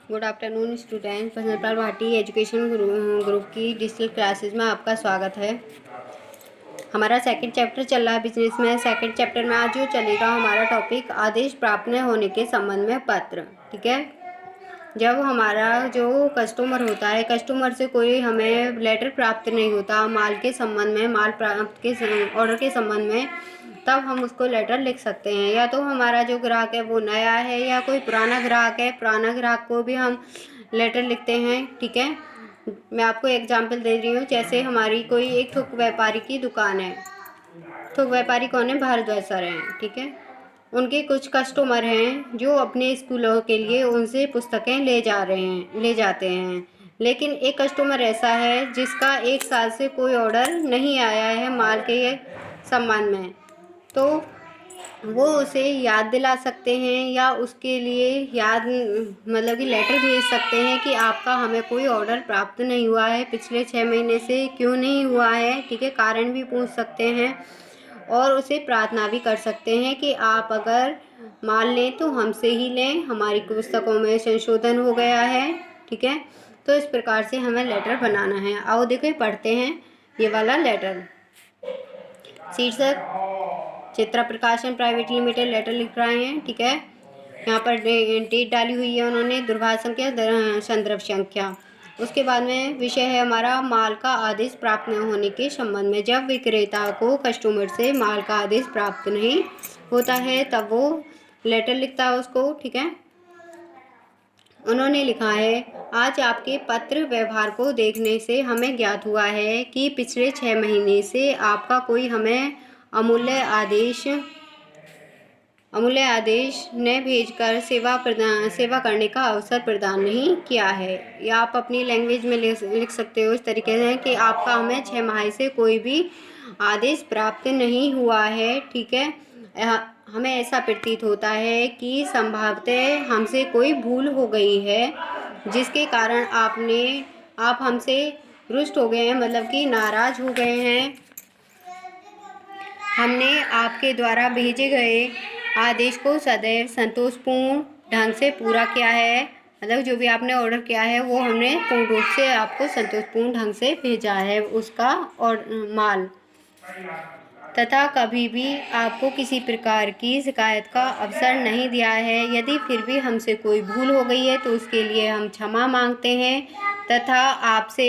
Good afternoon student. Prajwal Bhati education group की digital classes में आपका स्वागत है। हमारा सेकंड चैप्टर चल रहा है बिजनेस में। सेकंड चैप्टर में आज जो चलेगा हमारा टॉपिक आदेश प्राप्त न होने के संबंध में पत्र। ठीक है, जब हमारा जो कस्टमर होता है, कस्टमर से कोई हमें लेटर प्राप्त नहीं होता माल के संबंध में, माल प्राप्त के ऑर्डर के संबंध में, तब हम उसको लेटर लिख सकते हैं। या तो हमारा जो ग्राहक है वो नया है या कोई पुराना ग्राहक है, पुराना ग्राहक को भी हम लेटर लिखते हैं। ठीक है, मैं आपको एग्जांपल दे रही हूँ। जैसे हमारी कोई एक थोक व्यापारी की दुकान है। थोक व्यापारी कौन है? भारद्वाज सर हैं। ठीक है, उनके कुछ कस्टमर हैं जो अपने स्कूलों के लिए उनसे पुस्तकें ले जाते हैं। लेकिन एक कस्टमर ऐसा है जिसका 1 साल से कोई ऑर्डर नहीं आया है माल के संबंध में, तो वो उसे याद दिला सकते हैं या उसके लिए याद मतलब कि लेटर भेज सकते हैं कि आपका हमें कोई ऑर्डर प्राप्त नहीं हुआ है, पिछले 6 महीने से क्यों नहीं हुआ है। ठीक है, कारण भी पूछ सकते हैं और उसे प्रार्थना भी कर सकते हैं कि आप अगर माल लें तो हमसे ही लें, हमारी पुस्तकों में संशोधन हो गया है। ठीक है, तो इस प्रकार से हमें लेटर बनाना है। आओ देखो पढ़ते हैं ये वाला लेटर। शीर्षक चित्रा प्रकाशन प्राइवेट लिमिटेड लेटर लिख रहे हैं। ठीक है, यहाँ पर डेट डाली हुई है उन्होंने, दूरभाष संख्या, संदर्भ संख्या। उसके बाद में विषय है हमारा माल का आदेश प्राप्त न होने के संबंध में। जब विक्रेता को कस्टमर से माल का आदेश प्राप्त नहीं होता है तब वो लेटर लिखता है उसको। ठीक है, उन्होंने लिखा है, आज आपके पत्र व्यवहार को देखने से हमें ज्ञात हुआ है कि पिछले 6 महीने से आपका कोई हमें अमूल्य आदेश ने भेजकर सेवा करने का अवसर प्रदान नहीं किया है। या आप अपनी लैंग्वेज में लिख सकते हो इस तरीके से कि आपका हमें 6 माह से कोई भी आदेश प्राप्त नहीं हुआ है। ठीक है, हमें ऐसा प्रतीत होता है कि संभवतः हमसे कोई भूल हो गई है जिसके कारण आप हमसे रुष्ट हो गए हैं, मतलब कि नाराज हो गए हैं। हमने आपके द्वारा भेजे गए आदेश को सदैव संतोषपूर्ण ढंग से पूरा किया है। मतलब जो भी आपने ऑर्डर किया है वो हमने पूर्ण रूप से आपको संतोषपूर्ण ढंग से भेजा है उसका और माल, तथा कभी भी आपको किसी प्रकार की शिकायत का अवसर नहीं दिया है। यदि फिर भी हमसे कोई भूल हो गई है तो उसके लिए हम क्षमा मांगते हैं तथा आपसे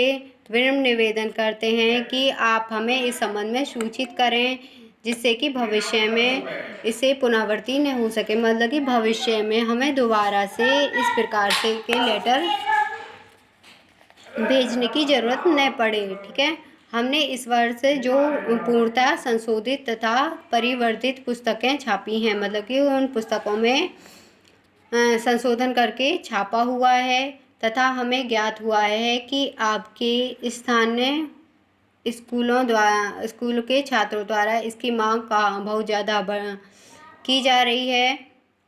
विनम्र निवेदन करते हैं कि आप हमें इस संबंध में सूचित करें जिससे कि भविष्य में इसे पुनरावृत्ति न हो सके। मतलब कि भविष्य में हमें दोबारा से इस प्रकार से के लेटर भेजने की ज़रूरत न पड़े। ठीक है, हमने इस वर्ष जो पूर्णतः संशोधित तथा परिवर्तित पुस्तकें छापी हैं, मतलब कि उन पुस्तकों में संशोधन करके छापा हुआ है तथा हमें ज्ञात हुआ है कि आपके स्थानीय स्कूल के छात्रों द्वारा इसकी मांग का बहुत ज़्यादा की जा रही है।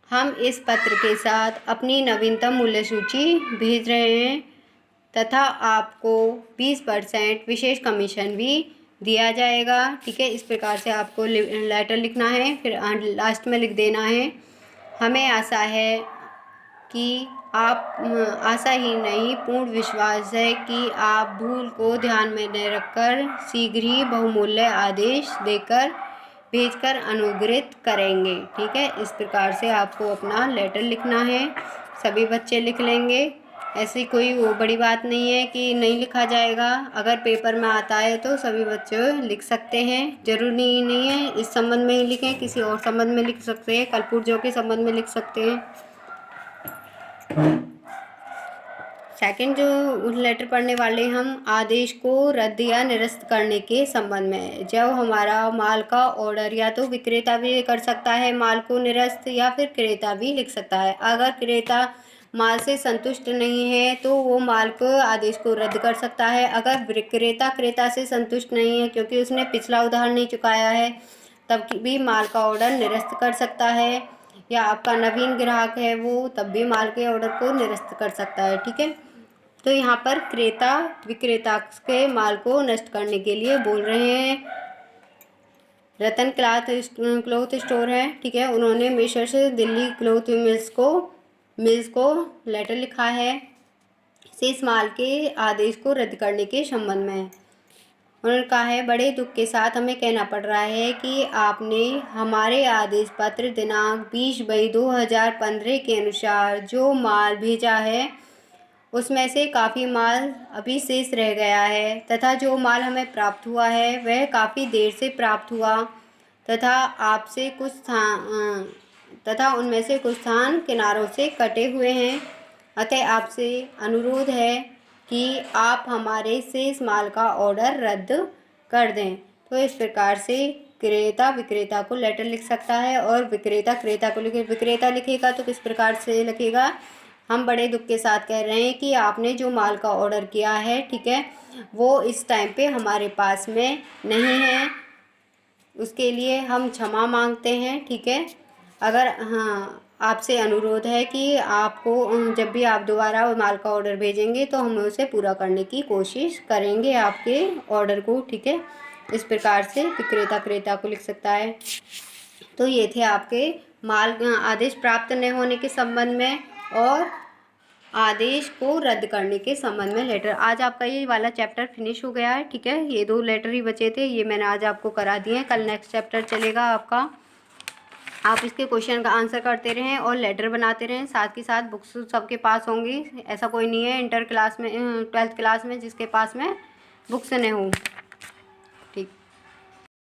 हम इस पत्र के साथ अपनी नवीनतम मूल्य सूची भेज रहे हैं तथा आपको 20% विशेष कमीशन भी दिया जाएगा। ठीक है, इस प्रकार से आपको लेटर लिखना है, फिर लास्ट में लिख देना है, हमें आशा है कि आशा ही नहीं पूर्ण विश्वास है कि आप भूल को ध्यान में न रखकर शीघ्र ही बहुमूल्य आदेश भेजकर अनुग्रहित करेंगे। ठीक है, इस प्रकार से आपको अपना लेटर लिखना है। सभी बच्चे लिख लेंगे, ऐसी कोई वो बड़ी बात नहीं है कि नहीं लिखा जाएगा। अगर पेपर में आता है तो सभी बच्चे लिख सकते हैं, जरूरी नहीं है इस संबंध में ही लिखें, किसी और संबंध में लिख सकते हैं, कल पुर्जों के संबंध में लिख सकते हैं। सेकंड जो लेटर पढ़ने वाले हम आदेश को रद्द या निरस्त करने के संबंध में। जब हमारा माल का ऑर्डर, या तो विक्रेता भी कर सकता है माल को निरस्त या फिर क्रेता भी लिख सकता है। अगर क्रेता माल से संतुष्ट नहीं है तो वो माल को आदेश को रद्द कर सकता है। अगर विक्रेता क्रेता से संतुष्ट नहीं है क्योंकि उसने पिछला उधार नहीं चुकाया है तब भी माल का ऑर्डर निरस्त कर सकता है। या आपका नवीन ग्राहक है वो तब भी माल के ऑर्डर को निरस्त कर सकता है। ठीक है, तो यहाँ पर क्रेता विक्रेता के माल को नष्ट करने के लिए बोल रहे हैं। रतन क्लॉथ स्टोर है। ठीक है, उन्होंने मेसर्स दिल्ली क्लॉथ मिल्स को मिल्स को लेटर लिखा है शेष माल के आदेश को रद्द करने के संबंध में। उन्होंने कहा है, बड़े दुख के साथ हमें कहना पड़ रहा है कि आपने हमारे आदेश पत्र दिनांक 20/2/2015 के अनुसार जो माल भेजा है उसमें से काफ़ी माल अभी शेष रह गया है तथा जो माल हमें प्राप्त हुआ है वह काफ़ी देर से प्राप्त हुआ तथा आपसे कुछ स्थान तथा उनमें से कुछ स्थान किनारों से कटे हुए हैं। अतः आपसे अनुरोध है कि आप हमारे शेष माल का ऑर्डर रद्द कर दें। तो इस प्रकार से क्रेता विक्रेता को लेटर लिख सकता है और विक्रेता क्रेता को विक्रेता लिखेगा तो किस प्रकार से लिखेगा, हम बड़े दुख के साथ कह रहे हैं कि आपने जो माल का ऑर्डर किया है, ठीक है, वो इस टाइम पे हमारे पास में नहीं है, उसके लिए हम क्षमा मांगते हैं। ठीक है, अगर हाँ आपसे अनुरोध है कि आपको जब भी आप दोबारा माल का ऑर्डर भेजेंगे तो हम उसे पूरा करने की कोशिश करेंगे आपके ऑर्डर को। ठीक है, इस प्रकार से विक्रेता क्रेता को लिख सकता है। तो ये थे आपके माल आदेश प्राप्त न होने के संबंध में और आदेश को रद्द करने के संबंध में लेटर। आज आपका ये वाला चैप्टर फिनिश हो गया है। ठीक है, ये 2 लेटर ही बचे थे, ये मैंने आज आपको करा दिए हैं। कल नेक्स्ट चैप्टर चलेगा आपका। आप इसके क्वेश्चन का आंसर करते रहें और लेटर बनाते रहें। साथ ही साथ बुक्स सबके पास होंगी, ऐसा कोई नहीं है इंटर क्लास में 12th क्लास में जिसके पास में बुक्स न हो।